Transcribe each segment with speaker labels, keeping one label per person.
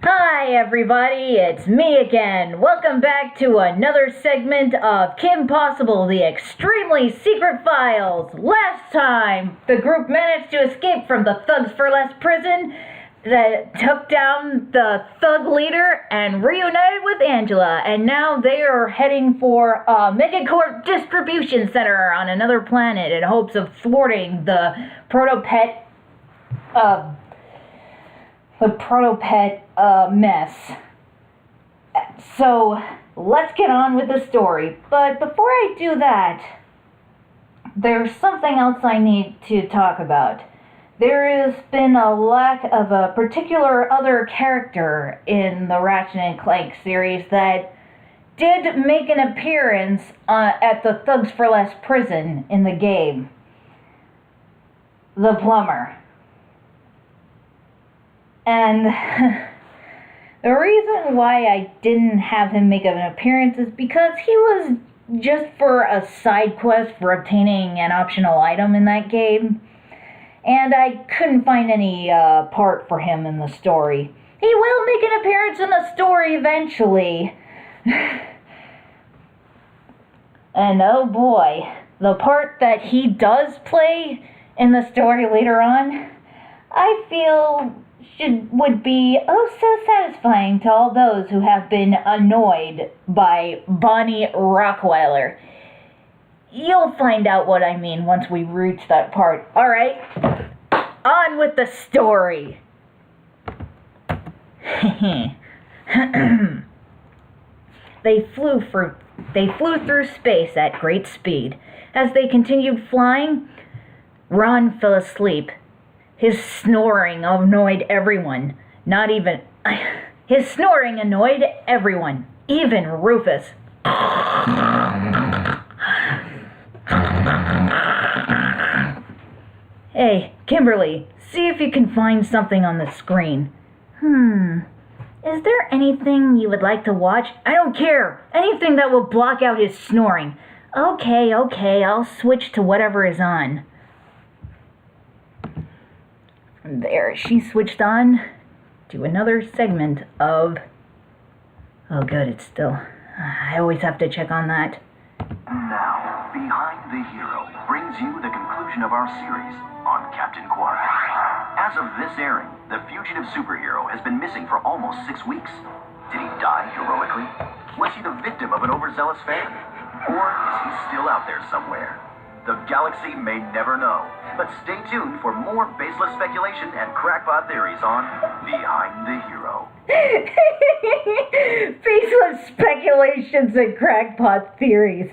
Speaker 1: Hi everybody, it's me again. Welcome back to another segment of Kim Possible, the Extremely Secret Files. Last time, the group managed to escape from the Thugs for Less prison that took down the thug leader and reunited with Angela. And now they are heading for a megacorp distribution center on another planet in hopes of thwarting the Protopet mess. So, let's get on with the story. But before I do that, there's something else I need to talk about. There has been a lack of a particular other character in the Ratchet and Clank series that did make an appearance at the Thugs for Less prison in the game. The plumber. And the reason why I didn't have him make an appearance is because he was just for a side quest for obtaining an optional item in that game. And I couldn't find any part for him in the story. He will make an appearance in the story eventually. And oh boy, the part that he does play in the story later on, I feel would be oh so satisfying to all those who have been annoyed by Bonnie Rockweiler. You'll find out what I mean once we reach that part. Alright, on with the story. They flew through space at great speed. As they continued flying, Ron fell asleep. His snoring annoyed everyone. His snoring annoyed everyone, even Rufus. Hey, Kimberly, see if you can find something on the screen. Is there anything you would like to watch? I don't care. Anything that will block out his snoring. Okay, I'll switch to whatever is on. There, she switched on to another segment of... Oh good, it's still... I always have to check on that.
Speaker 2: Now, Behind the Hero brings you the conclusion of our series on Captain Quark. As of this airing, the fugitive superhero has been missing for almost 6 weeks. Did he die heroically? she the victim of an overzealous fan? Or is he still out there somewhere? The galaxy may never know. But stay tuned for more baseless speculation and crackpot theories on Behind the Hero.
Speaker 1: Baseless speculations and crackpot theories.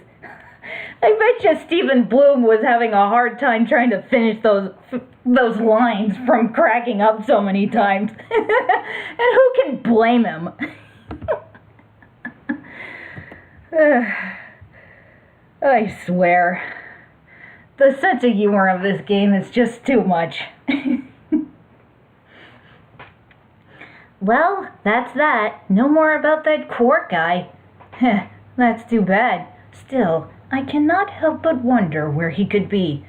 Speaker 1: I bet you Stephen Bloom was having a hard time trying to finish those lines from cracking up so many times. And who can blame him? I swear. The sense of humor of this game is just too much. Well, that's that. No more about that Quark guy. That's too bad. Still, I cannot help but wonder where he could be.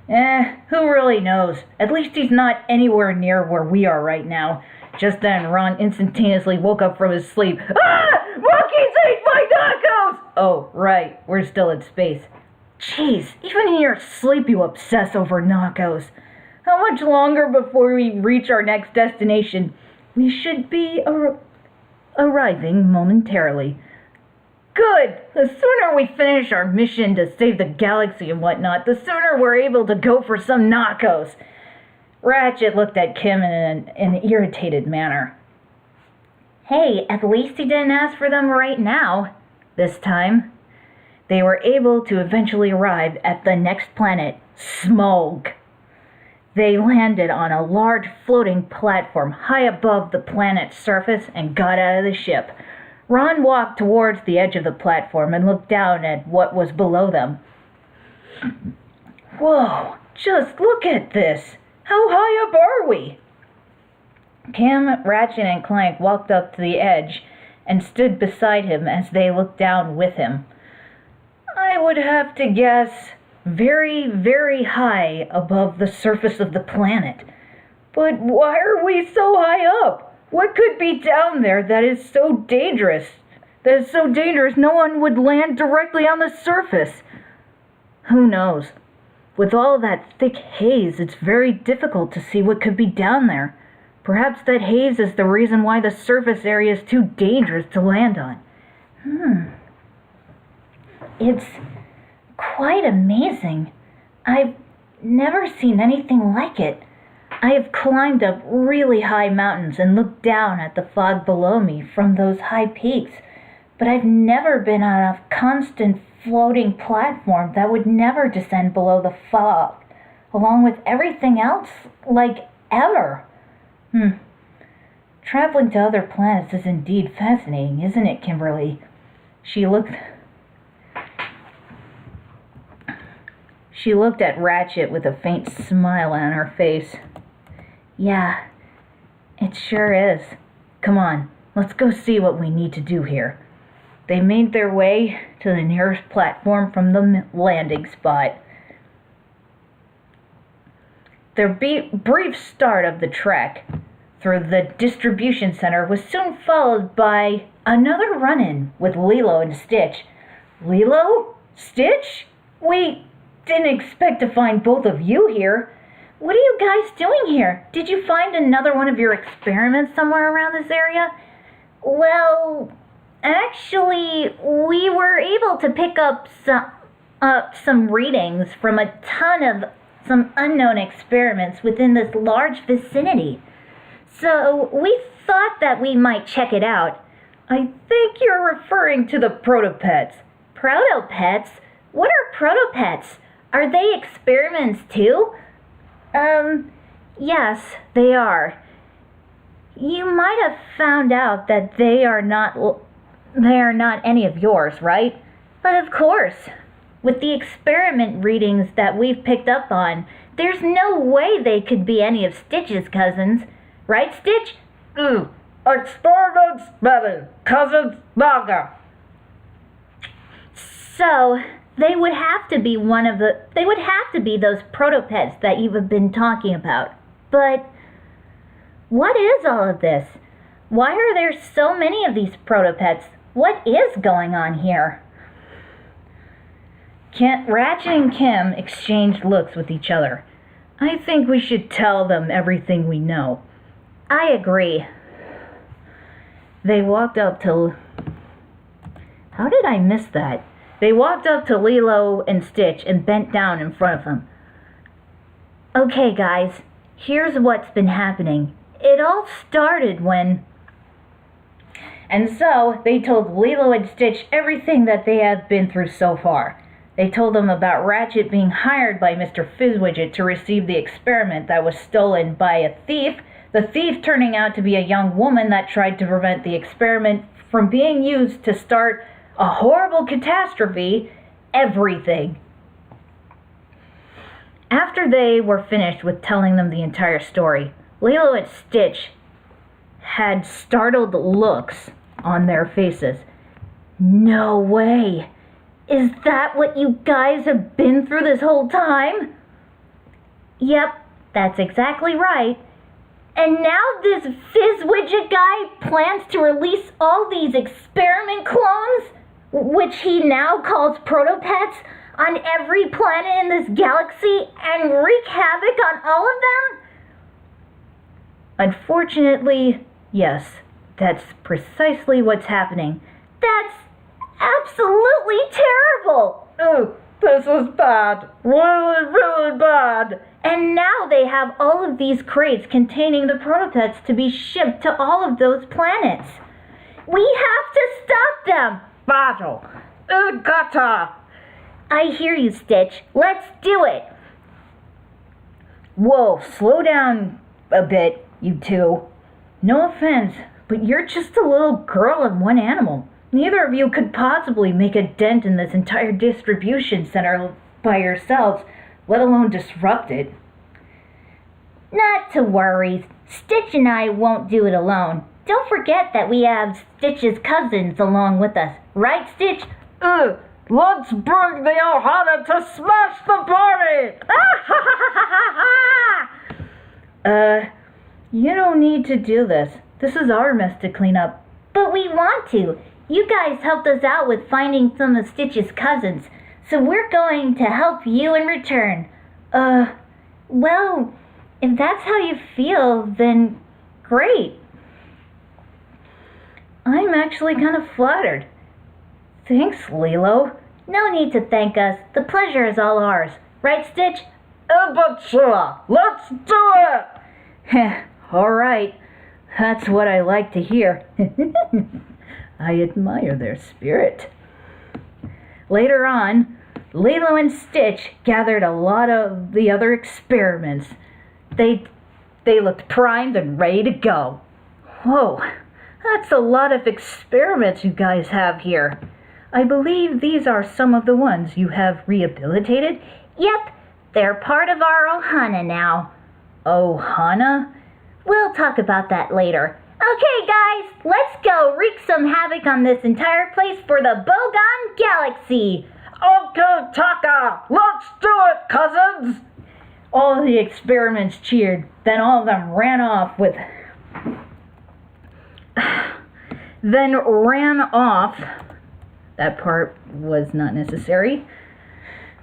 Speaker 1: Who really knows? At least he's not anywhere near where we are right now. Just then, Ron instantaneously woke up from his sleep. Ah! Monkeys ate my tacos! Oh, right. We're still in space. Jeez, even in your sleep you obsess over nachos. How much longer before we reach our next destination? We should be arriving momentarily. Good! The sooner we finish our mission to save the galaxy and whatnot, the sooner we're able to go for some nachos. Ratchet looked at Kim in an irritated manner. Hey, at least he didn't ask for them right now. This time. They were able to eventually arrive at the next planet, Smog. They landed on a large floating platform high above the planet's surface and got out of the ship. Ron walked towards the edge of the platform and looked down at what was below them. Whoa, just look at this! How high up are we? Kim, Ratchet, and Clank walked up to the edge and stood beside him as they looked down with him. I would have to guess very, very high above the surface of the planet. But why are we so high up? What could be down there that is so dangerous? No one would land directly on the surface. Who knows? With all that thick haze, it's very difficult to see what could be down there. Perhaps that haze is the reason why the surface area is too dangerous to land on. It's quite amazing. I've never seen anything like it. I have climbed up really high mountains and looked down at the fog below me from those high peaks, but I've never been on a constant floating platform that would never descend below the fog, along with everything else, like ever. Traveling to other planets is indeed fascinating, isn't it, Kimberly? She looked at Ratchet with a faint smile on her face. Yeah, it sure is. Come on, let's go see what we need to do here. They made their way to the nearest platform from the landing spot. Their brief start of the trek through the distribution center was soon followed by another run-in with Lilo and Stitch. Lilo? Stitch? We didn't expect to find both of you here. What are you guys doing here? Did you find another one of your experiments somewhere around this area? Well, actually, we were able to pick up some readings from a ton of some unknown experiments within this large vicinity. So we thought that we might check it out. I think you're referring to the Protopets. Protopets? What are Protopets? Are they experiments too? Yes, they are. You might have found out that they are not any of yours, right? But of course, with the experiment readings that we've picked up on, there's no way they could be any of Stitch's cousins. Right, Stitch?
Speaker 3: Experiments, maybe. Cousins, naga.
Speaker 1: So, they would have to be those Protopets that you've been talking about. But what is all of this? Why are there so many of these Protopets? What is going on here? Ratchet and Kim exchanged looks with each other. I think we should tell them everything we know. I agree. They walked up to How did I miss that? They walked up to Lilo and Stitch and bent down in front of them. Okay, guys, here's what's been happening. It all started when... And so, they told Lilo and Stitch everything that they have been through so far. They told them about Ratchet being hired by Mr. Fizzwidget to receive the experiment that was stolen by a thief, the thief turning out to be a young woman that tried to prevent the experiment from being used to start a horrible catastrophe, everything. After they were finished with telling them the entire story, Lilo and Stitch had startled looks on their faces. No way! Is that what you guys have been through this whole time? Yep, that's exactly right. And now this Fizzwidget guy plans to release all these experiment clones, which he now calls Protopets, on every planet in this galaxy and wreak havoc on all of them? Unfortunately, yes, that's precisely what's happening. That's absolutely terrible!
Speaker 3: Oh, this is bad. Really, really bad.
Speaker 1: And now they have all of these crates containing the Protopets to be shipped to all of those planets. We have to stop them!
Speaker 3: Battle. Gotta.
Speaker 1: I hear you, Stitch. Let's do it! Whoa, slow down a bit, you two. No offense, but you're just a little girl and one animal. Neither of you could possibly make a dent in this entire distribution center by yourselves, let alone disrupt it. Not to worry. Stitch and I won't do it alone. Don't forget that we have Stitch's cousins along with us. Right, Stitch?
Speaker 3: Let's bring the Ohana to smash the party!
Speaker 1: You don't need to do this. This is our mess to clean up. But we want to. You guys helped us out with finding some of Stitch's cousins, so we're going to help you in return. Well, if that's how you feel, then great. I'm actually kind of flattered. Thanks, Lilo. No need to thank us. The pleasure is all ours. Right, Stitch?
Speaker 3: But sure, let's do it!
Speaker 1: All right. That's what I like to hear. I admire their spirit. Later on, Lilo and Stitch gathered a lot of the other experiments. They looked primed and ready to go. Whoa, that's a lot of experiments you guys have here. I believe these are some of the ones you have rehabilitated. Yep, they're part of our Ohana now. Ohana? We'll talk about that later. Okay, guys, let's go wreak some havoc on this entire place for the Bogon Galaxy.
Speaker 3: Okay, Taka, let's do it, cousins!
Speaker 1: All the experiments cheered. Then all of them ran off with... That part was not necessary.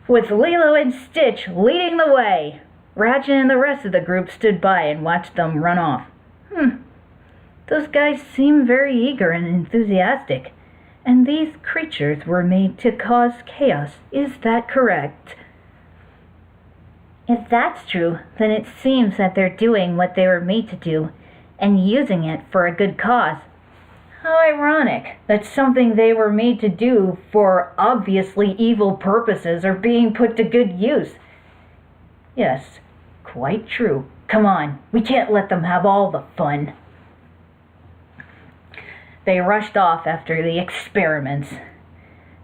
Speaker 1: With Lilo and Stitch leading the way. Ratchet and the rest of the group stood by and watched them run off. Those guys seem very eager and enthusiastic. And these creatures were made to cause chaos. Is that correct? If that's true, then it seems that they're doing what they were made to do, and using it for a good cause. How ironic that something they were made to do for obviously evil purposes are being put to good use. Yes, quite true. Come on, we can't let them have all the fun. They rushed off after the experiments.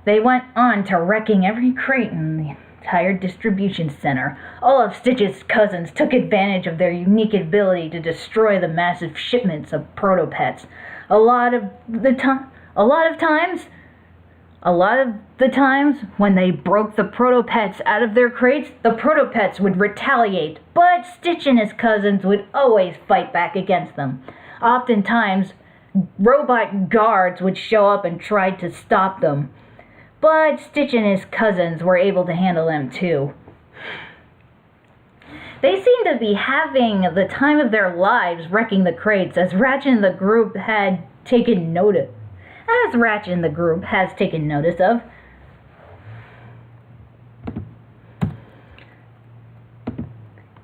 Speaker 1: They went on to wrecking every crate in the entire distribution center. All of Stitch's cousins took advantage of their unique ability to destroy the massive shipments of Protopets. A lot of the times when they broke the Protopets out of their crates, the Protopets would retaliate, but Stitch and his cousins would always fight back against them. Oftentimes, robot guards would show up and try to stop them, but Stitch and his cousins were able to handle them too. They seemed to be having the time of their lives wrecking the crates, as Ratchet and the group had taken notice. as Ratchet and the group has taken notice of.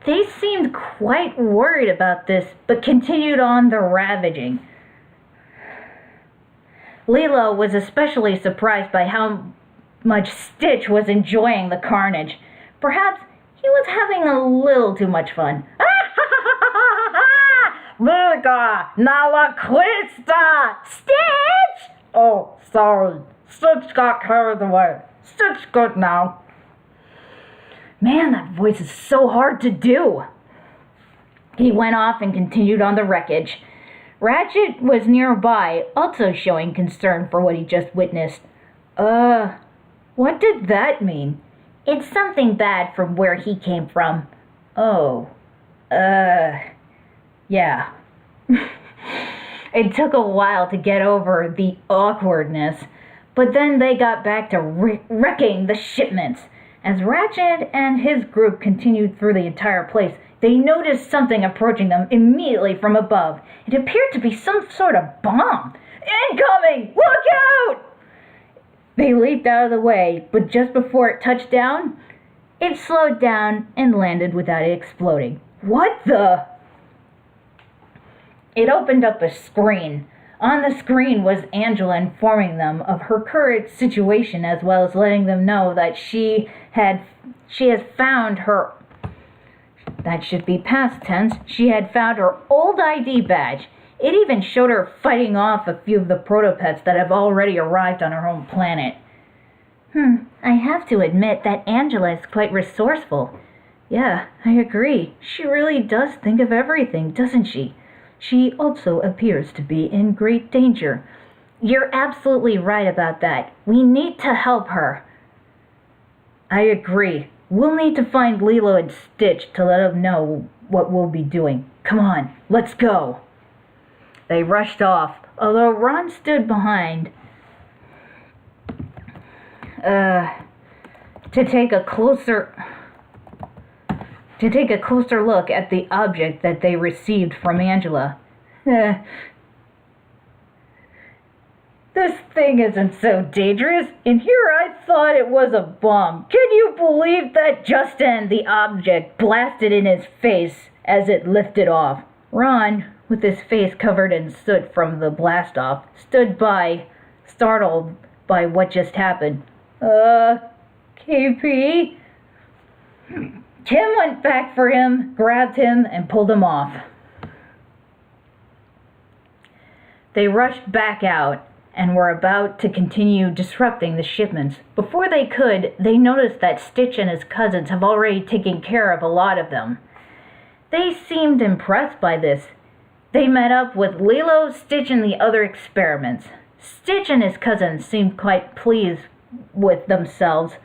Speaker 1: They seemed quite worried about this, but continued on the ravaging. Lilo was especially surprised by how much Stitch was enjoying the carnage. Perhaps he was having a little too much fun.
Speaker 3: Virga, nala quista!
Speaker 1: Stitch!
Speaker 3: Oh, sorry. Stitch got carried away. Stitch good now.
Speaker 1: Man, that voice is so hard to do. He went off and continued on the wreckage. Ratchet was nearby, also showing concern for what he just witnessed. What did that mean? It's something bad from where he came from. Oh, yeah. It took a while to get over the awkwardness, but then they got back to wrecking the shipments. As Ratchet and his group continued through the entire place, they noticed something approaching them immediately from above. It appeared to be some sort of bomb. Incoming! Look out! They leaped out of the way, but just before it touched down, it slowed down and landed without it exploding. What the? It opened up a screen. On the screen was Angela informing them of her current situation, as well as letting them know that she has found her, that should be past tense, she had found her old ID badge. It even showed her fighting off a few of the Protopets that have already arrived on her home planet. I have to admit that Angela is quite resourceful. Yeah, I agree. She really does think of everything, doesn't she? She also appears to be in great danger. You're absolutely right about that. We need to help her. I agree. We'll need to find Lilo and Stitch to let them know what we'll be doing. Come on, let's go. They rushed off, although Ron stood behind to take a closer look at the object that they received from Angela. This thing isn't so dangerous. In here I thought it was a bomb. Can you believe that? Just then the object blasted in his face as it lifted off. Ron, with his face covered in soot from the blast off, stood by, startled by what just happened. KP? Kim went back for him, grabbed him, and pulled him off. They rushed back out and were about to continue disrupting the shipments. Before they could, they noticed that Stitch and his cousins have already taken care of a lot of them. They seemed impressed by this. They met up with Lilo, Stitch, and the other experiments. Stitch and his cousins seemed quite pleased with themselves,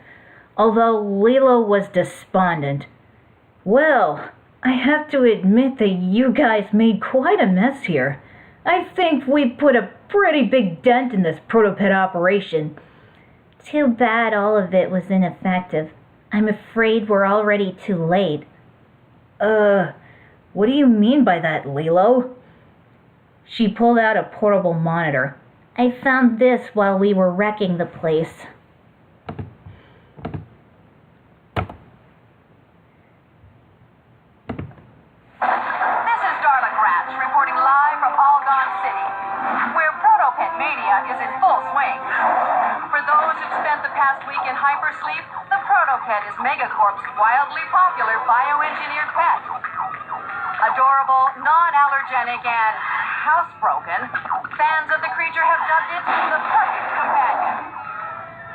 Speaker 1: although Lilo was despondent. Well, I have to admit that you guys made quite a mess here. I think we put a pretty big dent in this Protopet operation. Too bad all of it was ineffective. I'm afraid we're already too late. What do you mean by that, Lilo? She pulled out a portable monitor. I found this while we were wrecking the place.
Speaker 4: Is in full swing. For those who've spent the past week in hypersleep, the Protopet is Megacorp's wildly popular bioengineered pet. Adorable, non-allergenic, and housebroken, fans of the creature have dubbed it the perfect companion.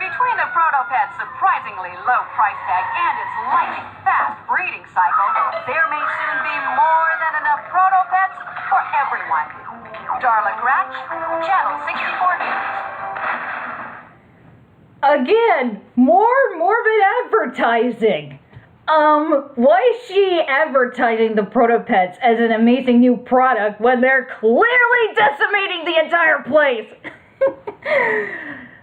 Speaker 4: Between the Protopet's surprisingly low price tag and its lightning fast breeding cycle, there may soon be more than enough Protopets for everyone. Darla Gratch, Channel 64 News.
Speaker 1: Again, more morbid advertising. Why is she advertising the Protopets as an amazing new product when they're clearly decimating the entire place?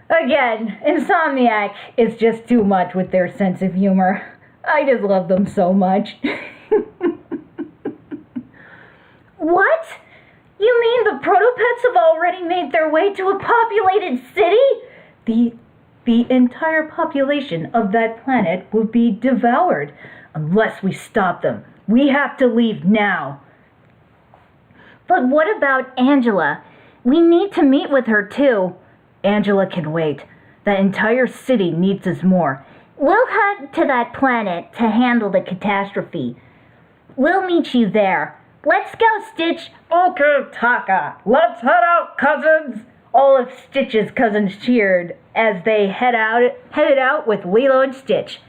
Speaker 1: Again, Insomniac is just too much with their sense of humor. I just love them so much. What? You mean the Protopets have already made their way to a populated city? The entire population of that planet will be devoured unless we stop them. We have to leave now.
Speaker 5: But what about Angela? We need to meet with her too.
Speaker 1: Angela can wait. That entire city needs us more.
Speaker 5: We'll head to that planet to handle the catastrophe. We'll meet you there. Let's go, Stitch.
Speaker 3: Okay, Taka, let's head out, cousins.
Speaker 1: All of Stitch's cousins cheered as they headed out with Lilo and Stitch.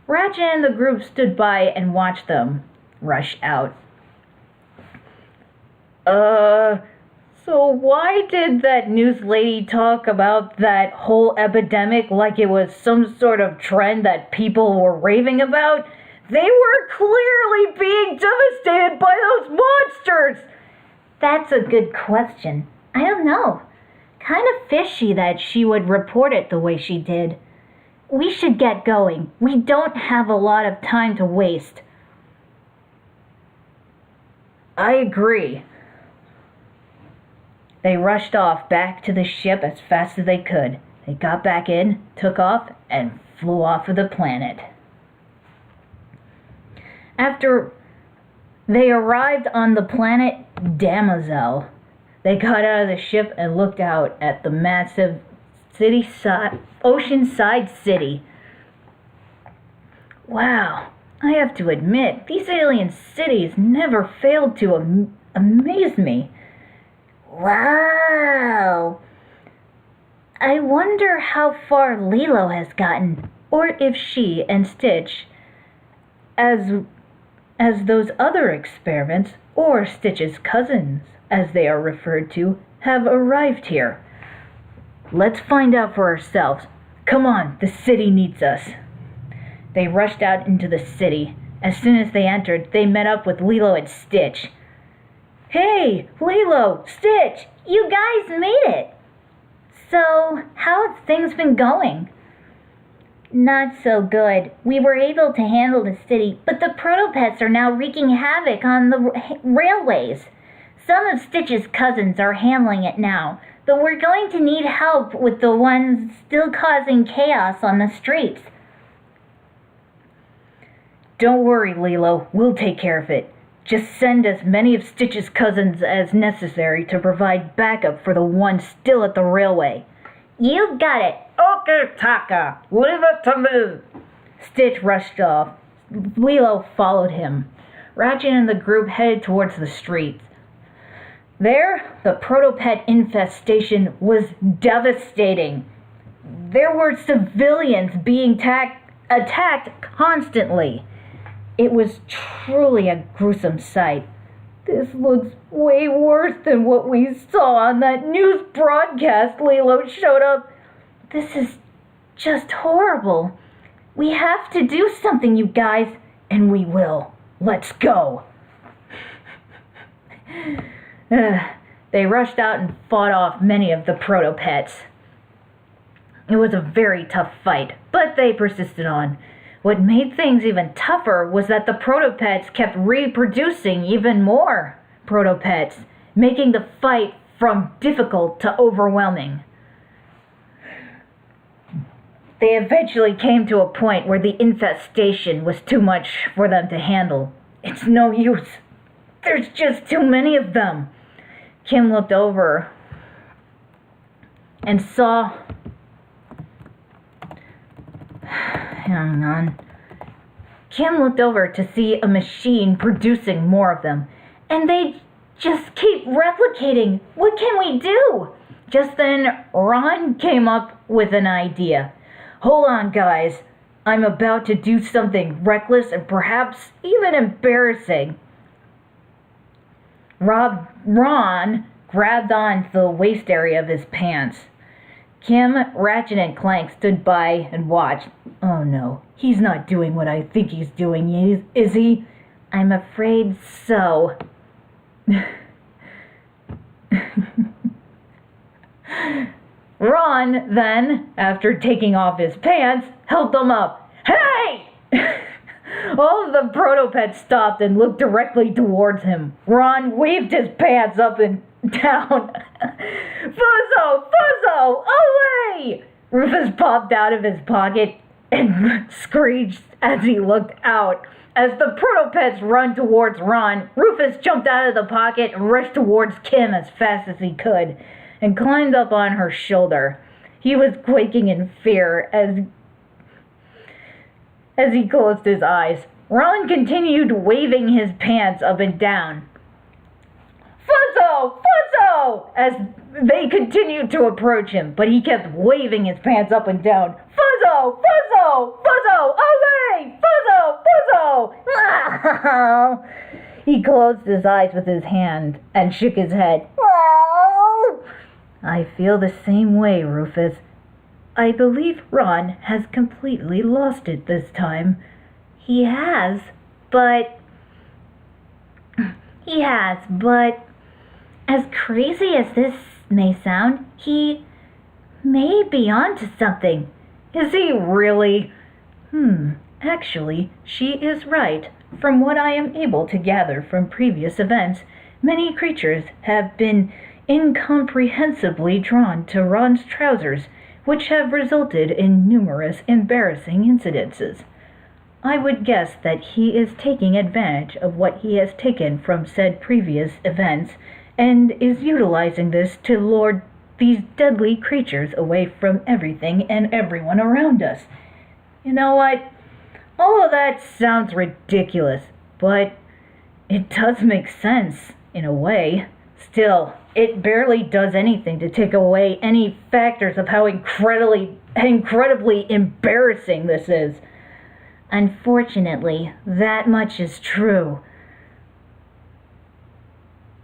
Speaker 1: Ratchet and the group stood by and watched them rush out. So why did that news lady talk about that whole epidemic like it was some sort of trend that people were raving about? They were clearly being devastated by those monsters!
Speaker 5: That's a good question. I don't know. Kind of fishy that she would report it the way she did. We should get going. We don't have a lot of time to waste.
Speaker 1: I agree. They rushed off back to the ship as fast as they could. They got back in, took off, and flew off of the planet. After they arrived on the planet Damosel, they got out of the ship and looked out at the massive oceanside city. Wow, I have to admit, these alien cities never failed to amaze me.
Speaker 5: Wow. I wonder how far Lilo has gotten,
Speaker 1: or if she and Stitch, as those other experiments, or Stitch's cousins, as they are referred to, have arrived here. Let's find out for ourselves. Come on, the city needs us. They rushed out into the city. As soon as they entered, they met up with Lilo and Stitch. Hey, Lilo, Stitch,
Speaker 5: you guys made it. So, how have things been going? Not so good. We were able to handle the city, but the Protopets are now wreaking havoc on the railways. Some of Stitch's cousins are handling it now, but we're going to need help with the ones still causing chaos on the streets.
Speaker 1: Don't worry, Lilo. We'll take care of it. Just send as many of Stitch's cousins as necessary to provide backup for the ones still at the railway.
Speaker 5: You've got it.
Speaker 3: Okay, Taka, leave it to me.
Speaker 1: Stitch rushed off. Lilo followed him. Ratchet and the group headed towards the streets. There, the Protopet infestation was devastating. There were civilians being attacked constantly. It was truly a gruesome sight. This looks way worse than what we saw on that news broadcast Lilo showed up. This is just horrible. We have to do something, you guys, and we will. Let's go. They rushed out and fought off many of the Protopets. It was a very tough fight, but they persisted on. What made things even tougher was that the Protopets kept reproducing even more Protopets, making the fight from difficult to overwhelming. They eventually came to a point where the infestation was too much for them to handle. It's no use. There's just too many of them. Kim looked over and saw... Hang on. Kim looked over to see a machine producing more of them, and they just keep replicating. What can we do? Just then, Ron came up with an idea. Hold on, guys. I'm about to do something reckless and perhaps even embarrassing. Ron grabbed on to the waist area of his pants. Kim, Ratchet, and Clank stood by and watched. Oh no, he's not doing what I think he's doing, is he? I'm afraid so. Ron, then, after taking off his pants, held them up. Hey! All of the Protopets stopped and looked directly towards him. Ron waved his pants up and down. Fuzzo! Fuzzo! Away! Rufus popped out of his pocket and screeched as he looked out. As the Protopets run towards Ron, Rufus jumped out of the pocket and rushed towards Kim as fast as he could and climbed up on her shoulder. He was quaking in fear as he closed his eyes. Ron continued waving his pants up and down. Fuzzo! Fuzzo! As they continued to approach him, but he kept waving his pants up and down. Fuzzo! Fuzzo! Fuzzo! Away! Fuzzo! Fuzzo! He closed his eyes with his hand and shook his head. I feel the same way, Rufus. I believe Ron has completely lost it this time. He has, but as crazy as this may sound, he may be onto something. Is he really? Actually, she is right. From what I am able to gather from previous events, many creatures have been incomprehensibly drawn to Ron's trousers, which have resulted in numerous embarrassing incidences. I would guess that he is taking advantage of what he has taken from said previous events and is utilizing this to lure these deadly creatures away from everything and everyone around us. You know what? All of that sounds ridiculous, but it does make sense in a way. Still, it barely does anything to take away any factors of how incredibly embarrassing this is. Unfortunately, that much is true.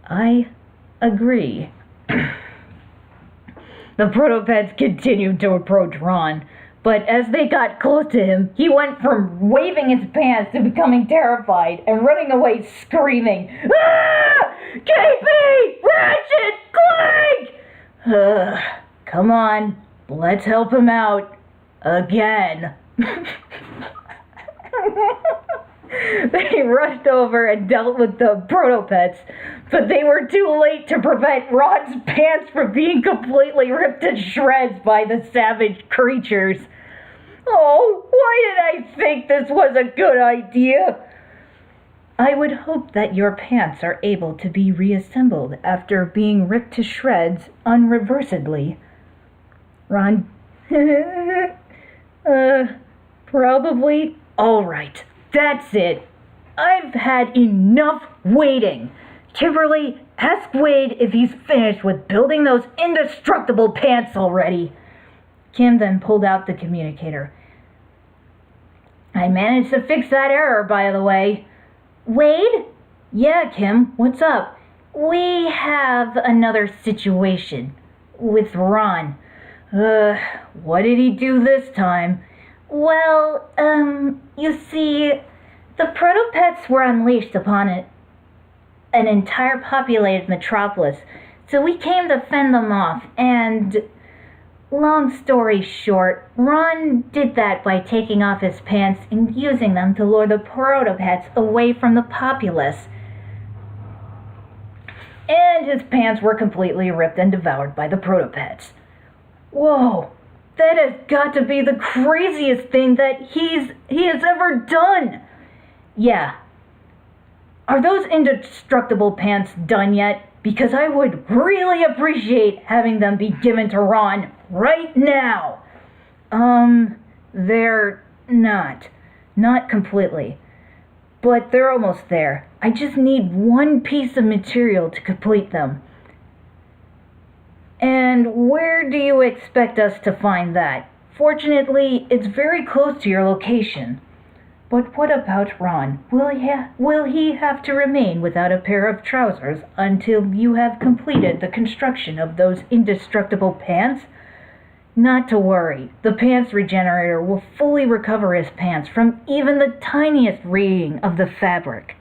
Speaker 1: I agree. The Protopets continued to approach Ron, but as they got close to him, he went from waving his pants to becoming terrified and running away screaming, "Ah! KP! Ratchet! Clank!" Come on, let's help him out. Again. They rushed over and dealt with the Protopets, but they were too late to prevent Ron's pants from being completely ripped to shreds by the savage creatures. Oh, why did I think this was a good idea? I would hope that your pants are able to be reassembled after being ripped to shreds unreversedly. Ron, probably. All right. That's it. I've had enough waiting. Kimberly, ask Wade if he's finished with building those indestructible pants already. Kim then pulled out the communicator. I managed to fix that error, by the way. Wade? Yeah, Kim, what's up? We have another situation with Ron. What did he do this time? Well, you see, the Protopets were unleashed upon an entire populated metropolis, so we came to fend them off, and long story short, Ron did that by taking off his pants and using them to lure the Protopets away from the populace. And his pants were completely ripped and devoured by the Protopets. Whoa! That has got to be the craziest thing that he has ever done. Yeah. Are those indestructible pants done yet? Because I would really appreciate having them be given to Ron right now. They're not. Not completely. But they're almost there. I just need one piece of material to complete them. And where do you expect us to find that? Fortunately, it's very close to your location. But what about Ron? Will he have to remain without a pair of trousers until you have completed the construction of those indestructible pants? Not to worry. The pants regenerator will fully recover his pants from even the tiniest reading of the fabric.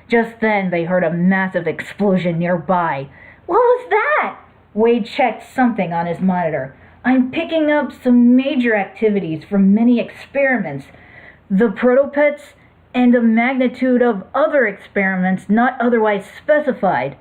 Speaker 1: Just then, they heard a massive explosion nearby. What was that? Wade checked something on his monitor. I'm picking up some major activities from many experiments. The Protopets and a magnitude of other experiments not otherwise specified.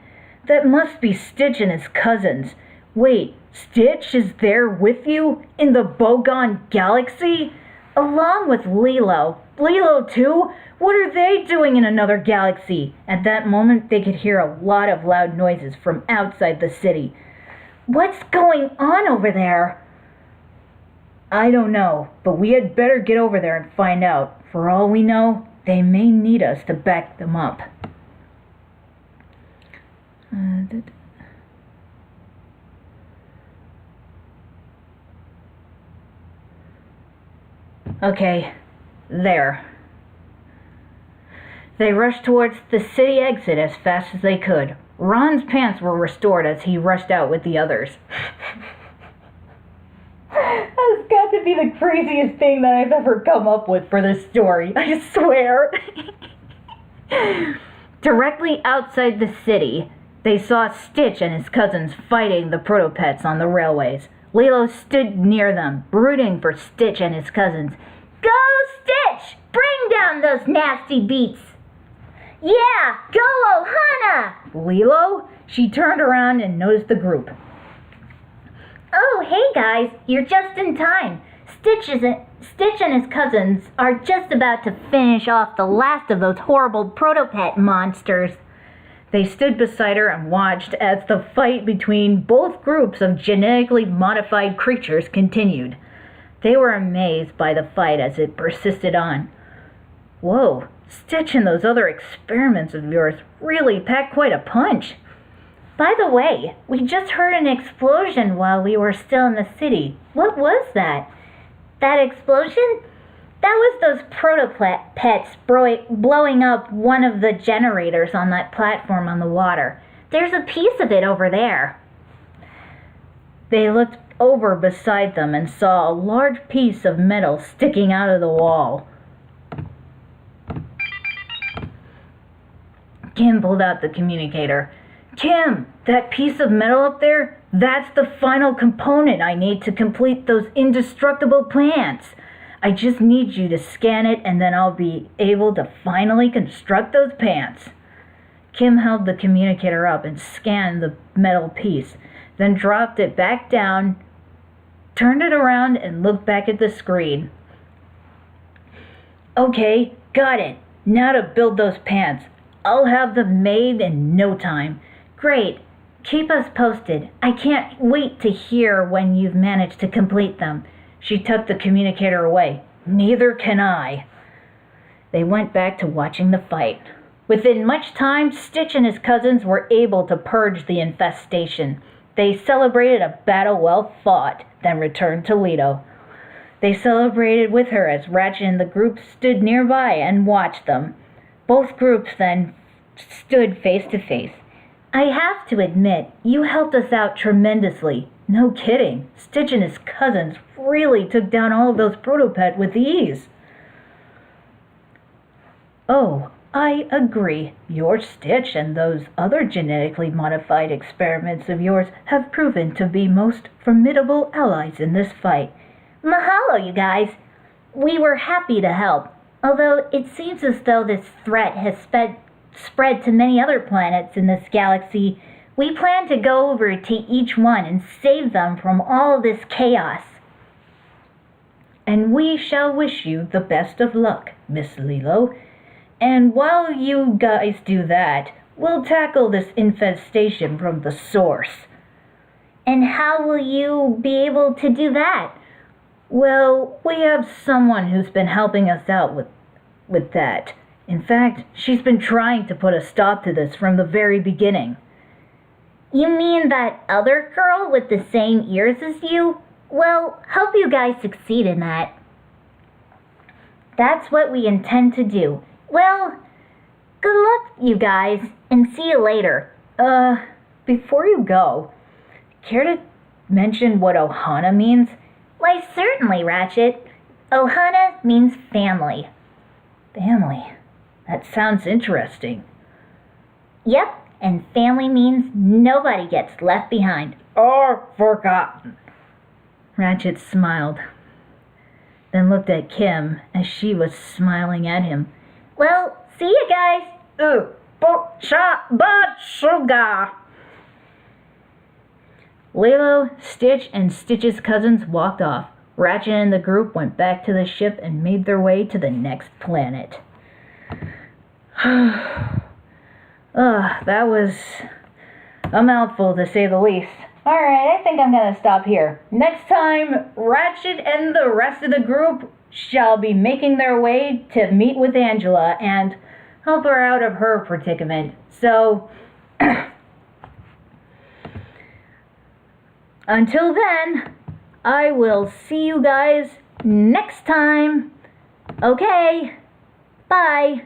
Speaker 1: That must be Stitch and his cousins. Wait, Stitch is there with you? In the Bogon Galaxy? Along with Lilo. Lilo too? What are they doing in another galaxy? At that moment, they could hear a lot of loud noises from outside the city. What's going on over there? I don't know, but we had better get over there and find out. For all we know, they may need us to back them up. Okay, there. They rushed towards the city exit as fast as they could. Ron's pants were restored as he rushed out with the others. That's got to be the craziest thing that I've ever come up with for this story, I swear. Directly outside the city, they saw Stitch and his cousins fighting the Protopets on the railways. Lilo stood near them, rooting for Stitch and his cousins.
Speaker 5: Go, Stitch! Bring down those nasty beats! Yeah, go, Ohana!
Speaker 1: Lilo? She turned around and noticed the group.
Speaker 5: Oh, hey guys, you're just in time. Stitch and his cousins are just about to finish off the last of those horrible Protopet monsters.
Speaker 1: They stood beside her and watched as the fight between both groups of genetically modified creatures continued. They were amazed by the fight as it persisted on. Whoa, Stitch and those other experiments of yours really packed quite a punch.
Speaker 5: By the way, we just heard an explosion while we were still in the city. What was that? That explosion? That was those Protopets blowing up one of the generators on that platform on the water. There's a piece of it over there.
Speaker 1: They looked over beside them and saw a large piece of metal sticking out of the wall. Kim pulled out the communicator. Kim, that piece of metal up there, that's the final component I need to complete those indestructible plants. I just need you to scan it and then I'll be able to finally construct those pants. Kim held the communicator up and scanned the metal piece, then dropped it back down, turned it around and looked back at the screen. Okay, got it. Now to build those pants. I'll have them made in no time.
Speaker 5: Great. Keep us posted. I can't wait to hear when you've managed to complete them.
Speaker 1: She tucked the communicator away. Neither can I. They went back to watching the fight. Within much time, Stitch and his cousins were able to purge the infestation. They celebrated a battle well fought, then returned to Lido. They celebrated with her as Ratchet and the group stood nearby and watched them. Both groups then stood face to face.
Speaker 5: I have to admit, you helped us out tremendously.
Speaker 1: No kidding. Stitch and his cousins really took down all of those Protopet with ease. Oh, I agree. Your Stitch and those other genetically modified experiments of yours have proven to be most formidable allies in this fight.
Speaker 5: Mahalo, you guys. We were happy to help. Although it seems as though this threat has spread to many other planets in this galaxy, we plan to go over to each one and save them from all this chaos.
Speaker 1: And we shall wish you the best of luck, Miss Lilo. And while you guys do that, we'll tackle this infestation from the source.
Speaker 5: And how will you be able to do that?
Speaker 1: Well, we have someone who's been helping us out with that. In fact, she's been trying to put a stop to this from the very beginning.
Speaker 5: You mean that other girl with the same ears as you? Well, hope you guys succeed in that. That's what we intend to do. Well, good luck, you guys, and see you later.
Speaker 1: Before you go, care to mention what Ohana means?
Speaker 5: Why, certainly, Ratchet. Ohana means family.
Speaker 1: Family? That sounds interesting.
Speaker 5: Yep, and family means nobody gets left behind.
Speaker 3: Or forgotten.
Speaker 1: Ratchet smiled, then looked at Kim as she was smiling at him.
Speaker 5: Well, see you guys.
Speaker 3: But sugar.
Speaker 1: Lilo, Stitch, and Stitch's cousins walked off. Ratchet and the group went back to the ship and made their way to the next planet. That was a mouthful, to say the least. Alright, I think I'm gonna stop here. Next time, Ratchet and the rest of the group shall be making their way to meet with Angela and help her out of her predicament. So, until then, I will see you guys next time. Okay, bye.